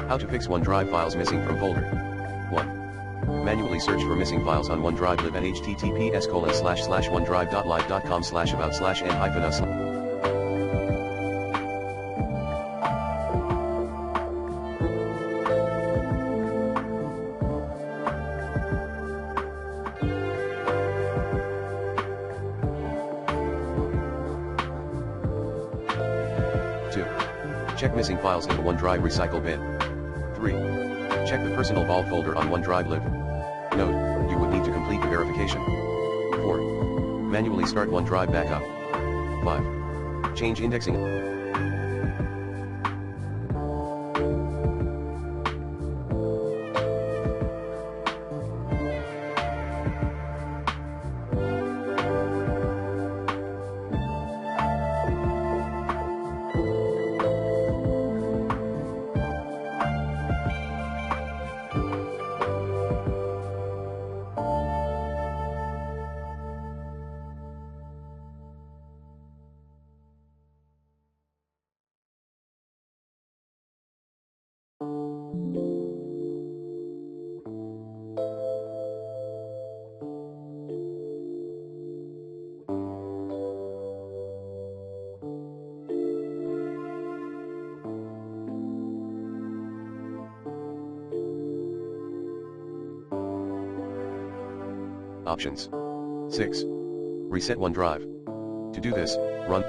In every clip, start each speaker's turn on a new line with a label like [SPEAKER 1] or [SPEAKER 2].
[SPEAKER 1] How to fix OneDrive files missing from folder. 1. Manually search for missing files on OneDrive. Live at https://onedrive.live.com/about/n-us. 2. Check missing files in the OneDrive recycle bin. 3. Check the personal vault folder on OneDrive. Live. Note, you would need to complete the verification. 4. Manually start OneDrive backup. 5. Change indexing. Options. 6. Reset OneDrive. To do this, run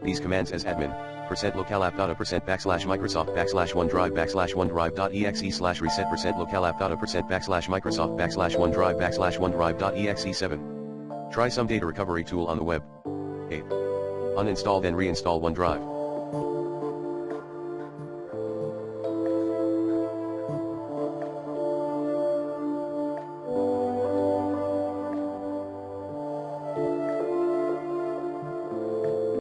[SPEAKER 1] these commands as admin: %localapp.a %/microsoft/OneDrive/OneDrive.exe/reset %localapp.a %/microsoft/OneDrive/OneDrive.exe 7. Try some data recovery tool on the web. 8. Uninstall then reinstall OneDrive.